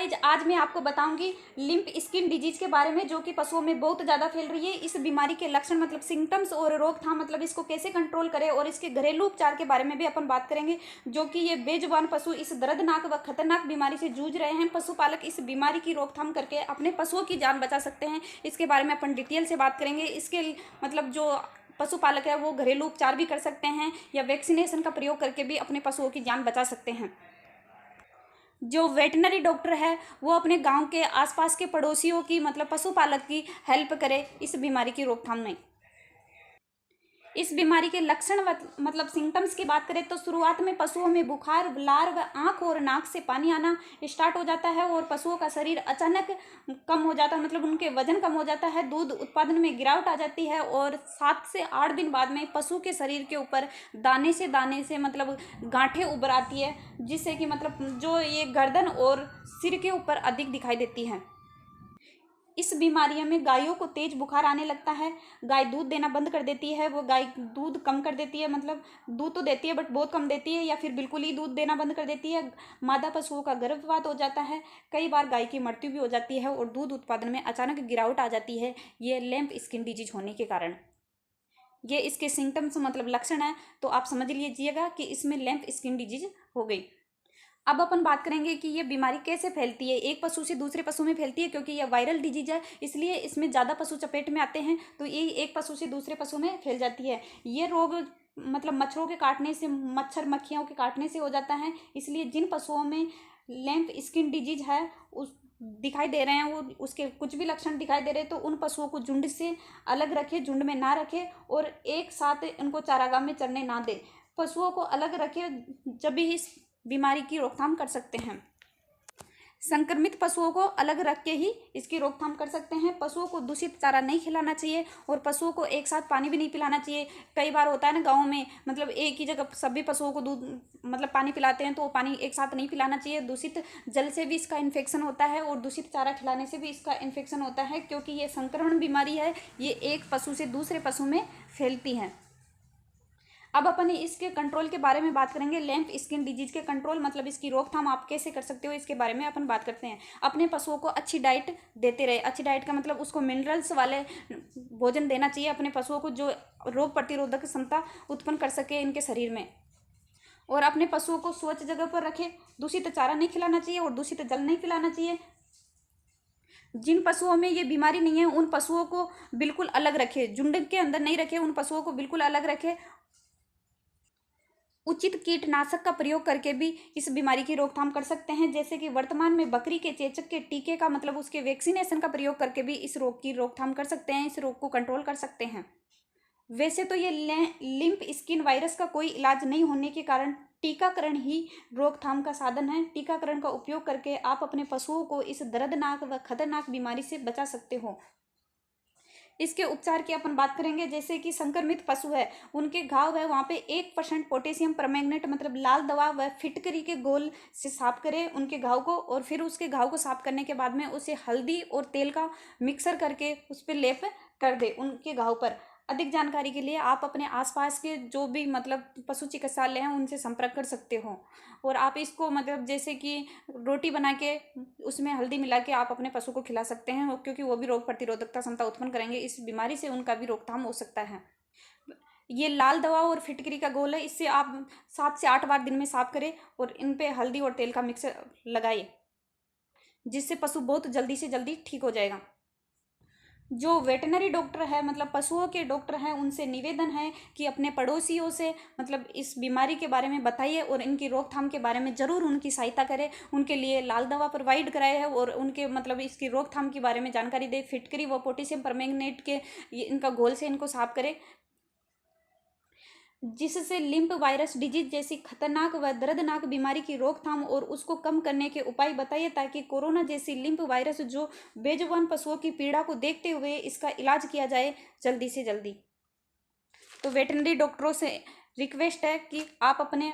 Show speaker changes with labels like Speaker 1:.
Speaker 1: Guys, आज मैं आपको बताऊंगी लिम्फ स्किन डिजीज के बारे में, जो कि पशुओं में बहुत ज़्यादा फैल रही है। इस बीमारी के लक्षण मतलब सिम्टम्स और रोकथाम मतलब इसको कैसे कंट्रोल करें, और इसके घरेलू उपचार के बारे में भी अपन बात करेंगे। जो कि ये बेजुबान पशु इस दर्दनाक व खतरनाक बीमारी से जूझ रहे हैं। पशुपालक इस बीमारी की रोकथाम करके अपने पशुओं की जान बचा सकते हैं। इसके बारे में अपन डिटेल से बात करेंगे। इसके मतलब जो पशुपालक है वो घरेलू उपचार भी कर सकते हैं या वैक्सीनेशन का प्रयोग करके भी अपने पशुओं की जान बचा सकते हैं। जो वेटनरी डॉक्टर है वो अपने गांव के आसपास के पड़ोसियों की मतलब पशुपालक की हेल्प करे इस बीमारी की रोकथाम में। इस बीमारी के लक्षण मतलब सिम्टम्स की बात करें तो शुरुआत में पशुओं में बुखार, लार व आंख और नाक से पानी आना स्टार्ट हो जाता है, और पशुओं का शरीर अचानक कम हो जाता है, मतलब उनके वजन कम हो जाता है, दूध उत्पादन में गिरावट आ जाती है, और 7 से 8 दिन बाद में पशु के शरीर के ऊपर दाने से मतलब गांठें उभर आती है, जिससे कि मतलब जो ये गर्दन और सिर के ऊपर अधिक दिखाई देती है। इस बीमारियों में गायों को तेज बुखार आने लगता है। गाय दूध देना बंद कर देती है, वो गाय दूध कम कर देती है, मतलब दूध तो देती है बट बहुत कम देती है, या फिर बिल्कुल ही दूध देना बंद कर देती है। मादा पशुओं का गर्भपात हो जाता है। कई बार गाय की मृत्यु भी हो जाती है, और दूध उत्पादन में अचानक गिरावट आ जाती है, ये लिम्फ स्किन डिजीज होने के कारण। ये इसके सिम्टम्स मतलब लक्षण है, तो आप समझ लीजिएगा कि इसमें लिम्फ स्किन डिजीज हो गई। अब अपन बात करेंगे कि ये बीमारी कैसे फैलती है। एक पशु से दूसरे पशु में फैलती है, क्योंकि यह वायरल डिजीज है, इसलिए इसमें ज़्यादा पशु चपेट में आते हैं, तो ये एक पशु से दूसरे पशु में फैल जाती है। ये रोग मतलब मच्छरों के काटने से, मच्छर मक्खियों के काटने से हो जाता है। इसलिए जिन पशुओं में लिम्फ स्किन डिजीज है उस दिखाई दे रहे हैं, वो उसके कुछ भी लक्षण दिखाई दे रहे हैं, तो उन पशुओं को झुंड से अलग रखें, झुंड में ना रखें, और एक साथ उनको चारागाह में चरने ना दें। पशुओं को अलग रखें, जब भी इस बीमारी की रोकथाम कर सकते हैं। संक्रमित पशुओं को अलग रख के ही इसकी रोकथाम कर सकते हैं। पशुओं को दूषित चारा नहीं खिलाना चाहिए, और पशुओं को एक साथ पानी भी नहीं पिलाना चाहिए। कई बार होता है ना गाँव में, मतलब एक ही जगह सभी पशुओं को दूध मतलब पानी पिलाते हैं, तो वो पानी एक साथ नहीं पिलाना चाहिए। दूषित जल से भी इसका इन्फेक्शन होता है, और दूषित चारा खिलाने से भी इसका इन्फेक्शन होता है, क्योंकि ये संक्रमण बीमारी है। ये एक पशु से दूसरे पशु में फैलती है। अब अपन इसके कंट्रोल के बारे में बात करेंगे। लिम्फ स्किन डिजीज के कंट्रोल मतलब इसकी रोकथाम आप कैसे कर सकते हो, इसके बारे में अपन बात करते हैं। अपने पशुओं को अच्छी डाइट देते रहे। अच्छी डाइट का मतलब उसको मिनरल्स वाले भोजन देना चाहिए अपने पशुओं को, जो रोग प्रतिरोधक क्षमता उत्पन्न कर सके इनके शरीर में। और अपने पशुओं को स्वच्छ जगह पर रखें। दूषित चारा नहीं खिलाना चाहिए, और दूषित जल नहीं पिलाना चाहिए। जिन पशुओं में ये बीमारी नहीं है उन पशुओं को बिल्कुल अलग रखें, झुंड के अंदर नहीं रखें, उन पशुओं को बिल्कुल अलग रखें। उचित कीटनाशक का प्रयोग करके भी इस बीमारी की रोकथाम कर सकते हैं, जैसे कि वर्तमान में बकरी के चेचक के टीके का मतलब उसके वैक्सीनेशन का प्रयोग करके भी इस रोग की रोकथाम कर सकते हैं, इस रोग को कंट्रोल कर सकते हैं। वैसे तो ये लिम्फ स्किन वायरस का कोई इलाज नहीं होने के कारण टीकाकरण ही रोकथाम का साधन है। टीकाकरण का उपयोग करके आप अपने पशुओं को इस दर्दनाक व खतरनाक बीमारी से बचा सकते हो। इसके उपचार की अपन बात करेंगे। जैसे कि संक्रमित पशु है, उनके घाव है, वहाँ पे 1% पोटेशियम परमैंगनेट मतलब लाल दवा व फिटकरी के घोल से साफ करें उनके घाव को, और फिर उसके घाव को साफ करने के बाद में उसे हल्दी और तेल का मिक्सर करके उस पर लेप कर दे उनके घाव पर। अधिक जानकारी के लिए आप अपने आसपास के जो भी मतलब पशु चिकित्सालय हैं उनसे संपर्क कर सकते हो। और आप इसको मतलब जैसे कि रोटी बना के उसमें हल्दी मिला के आप अपने पशु को खिला सकते हैं, क्योंकि वो भी रोग प्रतिरोधकता क्षमता उत्पन्न करेंगे। इस बीमारी से उनका भी रोकथाम हो सकता है। ये लाल दवा और फिटकरी का घोल है, इससे आप 7 से 8 बार दिन में साफ करें, और इन पे हल्दी और तेल का मिक्सर लगाइए, जिससे पशु बहुत जल्दी से जल्दी ठीक हो जाएगा। जो वेटनरी डॉक्टर है मतलब पशुओं के डॉक्टर हैं, उनसे निवेदन है कि अपने पड़ोसियों से मतलब इस बीमारी के बारे में बताइए, और इनकी रोकथाम के बारे में ज़रूर उनकी सहायता करें। उनके लिए लाल दवा प्रोवाइड कराए है, और उनके मतलब इसकी रोकथाम के बारे में जानकारी दे। फिटकरी व पोटेशियम परमैंगनेट के इनका घोल से इनको साफ करें, जिससे लिम्फ वायरस डिजीज जैसी खतरनाक व दर्दनाक बीमारी की रोकथाम और उसको कम करने के उपाय बताइए, ताकि कोरोना जैसी लिम्फ वायरस जो बेजुबान पशुओं की पीड़ा को देखते हुए इसका इलाज किया जाए जल्दी से जल्दी। तो वेटरनरी डॉक्टरों से रिक्वेस्ट है कि आप अपने